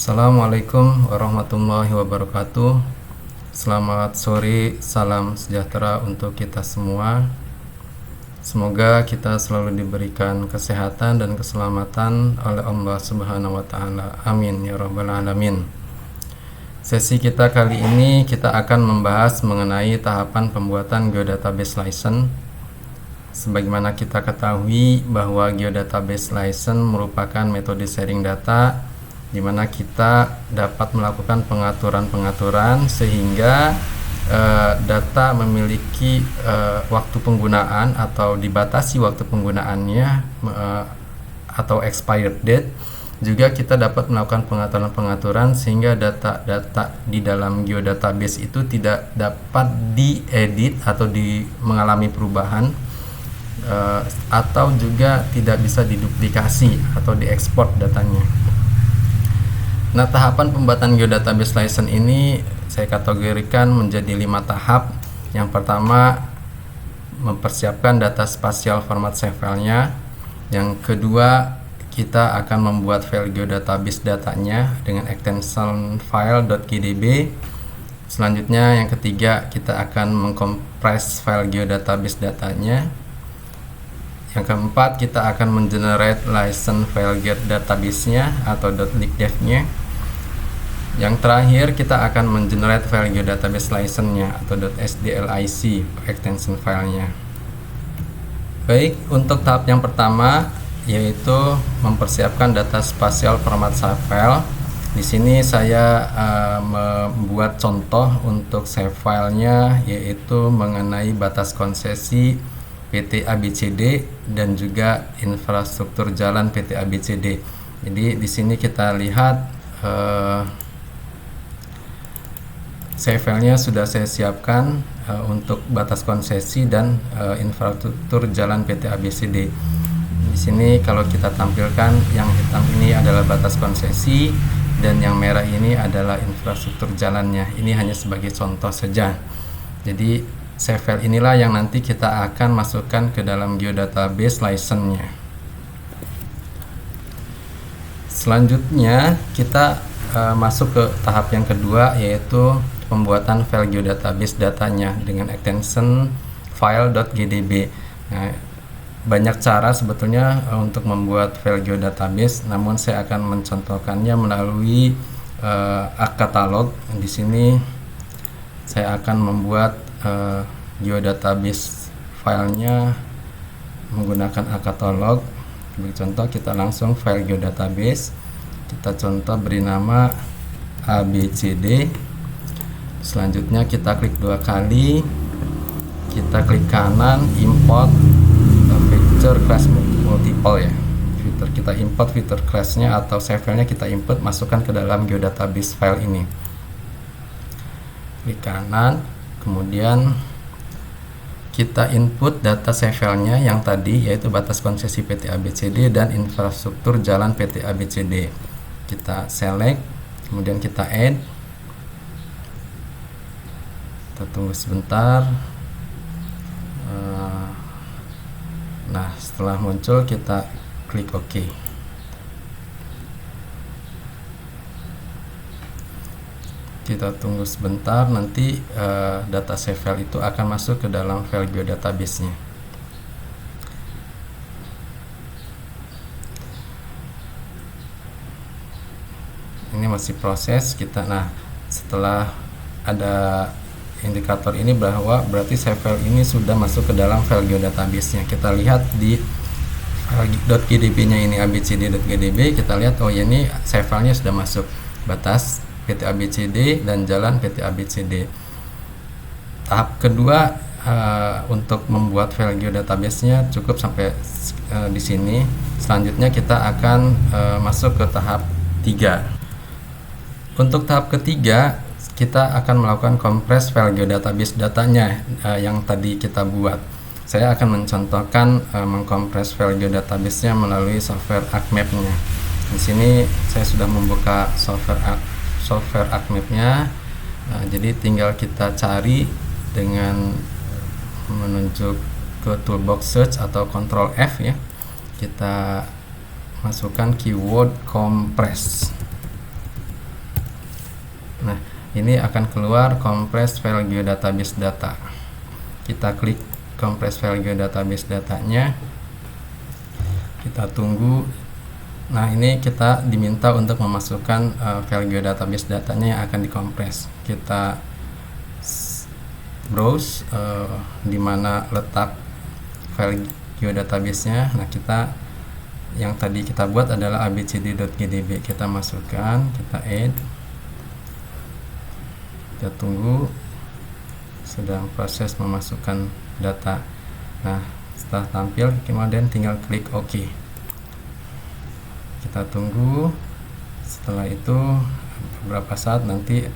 Assalamualaikum warahmatullahi wabarakatuh. Selamat sore, salam sejahtera untuk kita semua. Semoga kita selalu diberikan kesehatan dan keselamatan oleh Allah Subhanahu wa taala. Amin ya rabbal alamin. Sesi kita kali ini kita akan membahas mengenai tahapan pembuatan geodatabase license. Sebagaimana kita ketahui bahwa geodatabase license merupakan metode sharing data di mana kita dapat melakukan pengaturan-pengaturan sehingga data memiliki waktu penggunaan atau dibatasi waktu penggunaannya atau expired date. Juga kita dapat melakukan pengaturan-pengaturan sehingga data-data di dalam geodatabase itu tidak dapat diedit atau mengalami perubahan atau juga tidak bisa diduplikasi atau diekspor datanya. Nah, tahapan pembuatan geodatabase license ini saya kategorikan menjadi 5 tahap. Yang pertama, mempersiapkan data spasial format save filenya. Yang kedua, kita akan membuat file geodatabase datanya dengan extension file.gdb. Selanjutnya, yang ketiga, kita akan mengkompres file geodatabase datanya. Yang keempat, kita akan mengenerate license file geodatabase-nya atau .likdev-nya. Yang terakhir, kita akan mengenerate file geodatabase license-nya atau .sdlic extension filenya. Baik, untuk tahap yang pertama yaitu mempersiapkan data spasial format save file. Di sini saya membuat contoh untuk save filenya, yaitu mengenai batas konsesi PT ABCD dan juga infrastruktur jalan PT ABCD. Jadi di sini kita lihat save filenya sudah saya siapkan untuk batas konsesi dan infrastruktur jalan PT ABCD. Di sini kalau kita tampilkan, yang hitam ini adalah batas konsesi dan yang merah ini adalah infrastruktur jalannya. Ini hanya sebagai contoh saja. Jadi save file inilah yang nanti kita akan masukkan ke dalam geodatabase license-nya. Selanjutnya kita masuk ke tahap yang kedua, yaitu pembuatan file geodatabase datanya dengan extension file.gdb. Nah, banyak cara sebetulnya untuk membuat file geodatabase, namun saya akan mencontohkannya melalui katalog. Di sini saya akan membuat geodatabase filenya menggunakan katalog. Sebagai contoh, kita langsung file geodatabase, kita contoh beri nama ABCD. Selanjutnya kita klik 2 kali, kita klik kanan, import feature class multiple ya. Kita import feature class-nya atau save filenya kita input, masukkan ke dalam geodatabase file ini. Klik kanan, kemudian kita input data save filenya yang tadi, yaitu batas konsesi PT ABCD dan infrastruktur jalan PT ABCD. Kita select, kemudian kita add. Kita tunggu sebentar. Nah, setelah muncul kita klik OK. Kita tunggu sebentar, nanti data save file itu akan masuk ke dalam file geodatabase-nya. Ini masih proses kita. Nah, setelah ada indikator ini bahwa berarti save file ini sudah masuk ke dalam file geodatabase-nya. Kita lihat di .gdb-nya ini abcd.gdb, kita lihat oh ya, ini save filenya sudah masuk, batas PT ABCD dan jalan PT ABCD. Tahap kedua untuk membuat file geodatabase-nya cukup sampai di sini. Selanjutnya kita akan masuk ke tahap 3. Untuk tahap ketiga, kita akan melakukan kompres file geodatabase datanya yang tadi kita buat. Saya akan mencontohkan mengkompres file geodatabase-nya melalui software ArcMap-nya. Di sini saya sudah membuka software ArcMap-nya. Jadi tinggal kita cari dengan menunjuk ke toolbox search atau Ctrl F ya. Kita masukkan keyword compress. Nah, ini akan keluar compress file geodatabase data. Kita klik compress file geodatabase datanya, kita tunggu. Nah, ini kita diminta untuk memasukkan file geodatabase datanya yang akan dikompres. Kita browse di mana letak file geodatabase-nya. Nah, kita yang tadi kita buat adalah abcd.gdb. Kita masukkan, kita add, kita tunggu, sedang proses memasukkan data. Nah, setelah tampil kemudian tinggal klik OK. Kita tunggu. Setelah itu beberapa saat nanti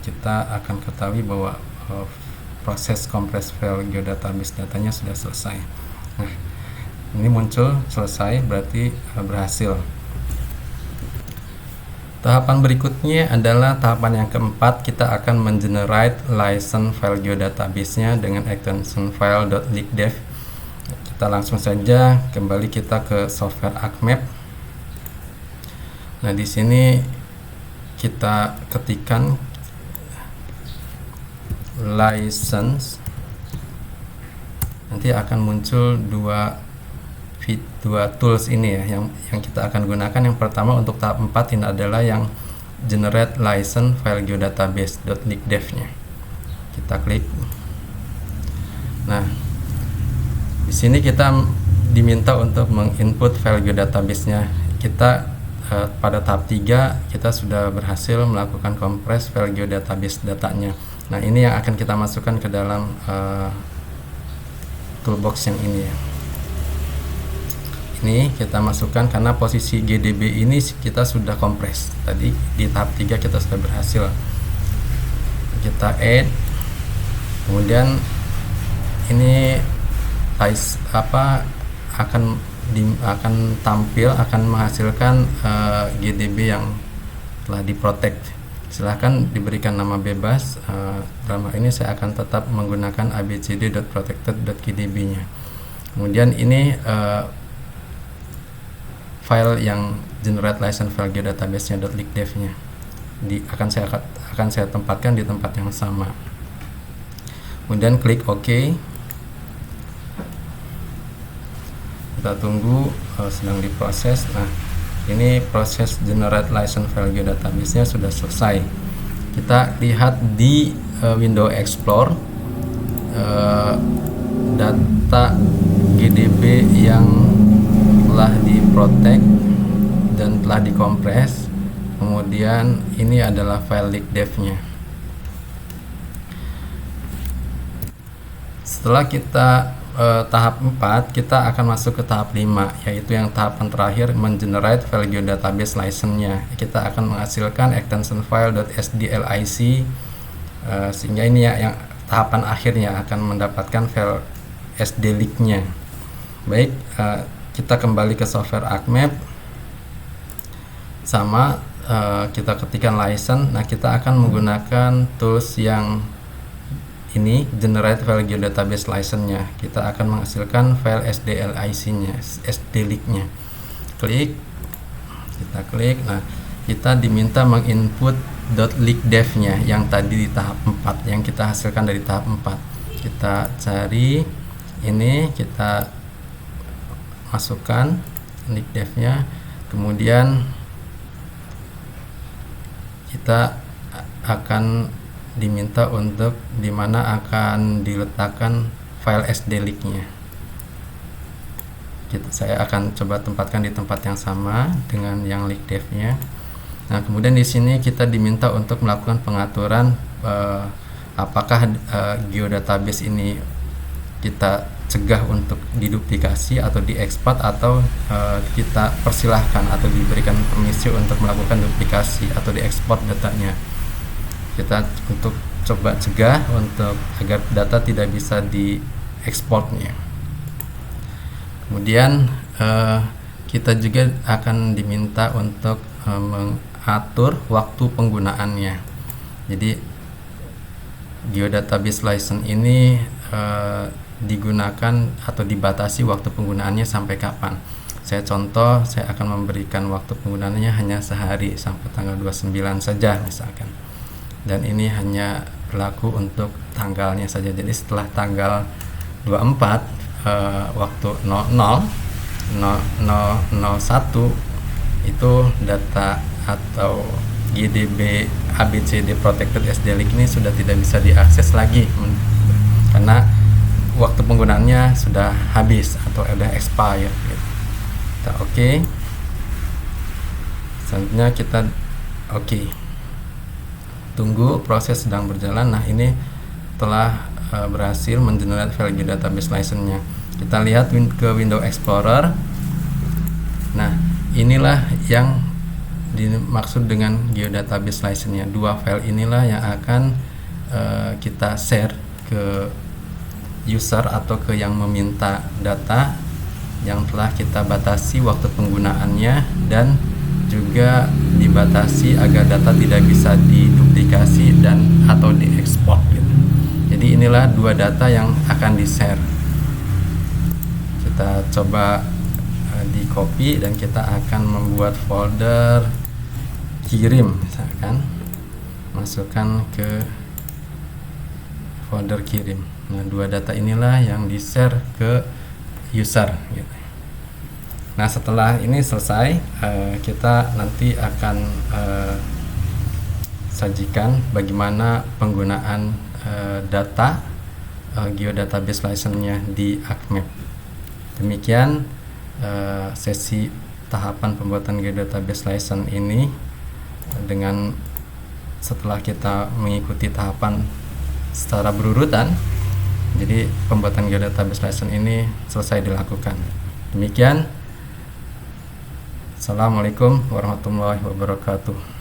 kita akan ketahui bahwa proses kompres file geodatabase datanya sudah selesai. Nah, ini muncul selesai, berarti berhasil. Tahapan berikutnya adalah tahapan yang keempat. Kita akan mengenerate license file geodatabase-nya dengan extension file.lickdev. Kita langsung saja kembali kita ke software ArcMap. Nah, di sini kita ketikkan license, nanti akan muncul dua tools ini ya yang kita akan gunakan. Yang pertama untuk tahap 4 ini adalah yang generate license file geodatabase.lickdev nya. Kita klik. Nah, di sini kita diminta untuk menginput file geodatabase-nya. Kita pada tahap 3 kita sudah berhasil melakukan kompres file geodatabase datanya. Nah, ini yang akan kita masukkan ke dalam toolbox yang ini ya. Ini kita masukkan karena posisi GDB ini kita sudah kompres. Tadi di tahap 3 kita sudah berhasil. Kita add. Kemudian ini akan tampil, akan menghasilkan GDB yang telah diprotect. Silahkan diberikan nama bebas. Dalam hal ini saya akan tetap menggunakan abcd.protected.gdb nya. Kemudian ini file yang generate license file geodatabase nya .lickdev nya akan saya tempatkan di tempat yang sama. Kemudian klik OK. Kita tunggu, sedang diproses. Nah, ini proses generate license file geodatabase nya sudah selesai. Kita lihat di window Explore data GDB yang telah diprotect dan telah dikompres. Kemudian ini adalah file lickdev nya. Setelah kita tahap 4, kita akan masuk ke tahap 5, yaitu yang tahapan terakhir, mengenerate file geodatabase license-nya. Kita akan menghasilkan extension file.sdlic, sehingga ini ya yang tahapan akhirnya akan mendapatkan file sdlic-nya. Baik, kita kembali ke software ArcMap. Sama, kita ketikkan license. Nah, kita akan menggunakan tools yang ini, generate file geodatabase license-nya. Kita akan menghasilkan file sdlic-nya, sdlic-nya. Klik, kita klik. Nah, kita diminta menginput .lickdev-nya yang tadi di tahap 4, yang kita hasilkan dari tahap 4. Kita cari ini, kita masukkan lickdev-nya. Kemudian kita akan diminta untuk dimana akan diletakkan file sdlic-nya. Saya akan coba tempatkan di tempat yang sama dengan yang lickdev-nya. Nah, kemudian di sini kita diminta untuk melakukan pengaturan apakah geodatabase ini kita cegah untuk diduplikasi atau diekspor, atau kita persilahkan atau diberikan permisi untuk melakukan duplikasi atau diekspor datanya. Kita untuk coba cegah untuk agar data tidak bisa diekspornya. Kemudian kita juga akan diminta untuk mengatur waktu penggunaannya. Jadi geodatabase license ini digunakan atau dibatasi waktu penggunaannya sampai kapan. Saya akan memberikan waktu penggunaannya hanya sehari sampai tanggal 29 saja misalkan. dan ini hanya berlaku untuk tanggalnya saja. Jadi setelah tanggal 24 waktu 00.0001 itu data atau GDB ABCD Protected SDLink ini sudah tidak bisa diakses lagi karena waktu penggunaannya sudah habis atau udah expired gitu. Kita oke. Selanjutnya kita oke. Tunggu, proses sedang berjalan. Nah, ini telah berhasil mengenerate file geodatabase license-nya. Kita lihat ke window Explorer. Nah, inilah yang dimaksud dengan geodatabase license-nya. Dua file inilah yang akan kita share ke user atau ke yang meminta data yang telah kita batasi waktu penggunaannya dan juga dibatasi agar data tidak bisa diduplikasi dan atau diekspor gitu. Jadi inilah dua data yang akan di-share. Kita coba di copy dan kita akan membuat folder kirim, misalkan masukkan ke folder kirim. Nah, dua data inilah yang di-share ke user gitu. Nah, setelah ini selesai, kita nanti akan sajikan bagaimana penggunaan data geodatabase license-nya di ArcMap. Demikian sesi tahapan pembuatan geodatabase license ini. Dengan setelah kita mengikuti tahapan secara berurutan, jadi pembuatan geodatabase license ini selesai dilakukan. Demikian. Assalamualaikum warahmatullahi wabarakatuh.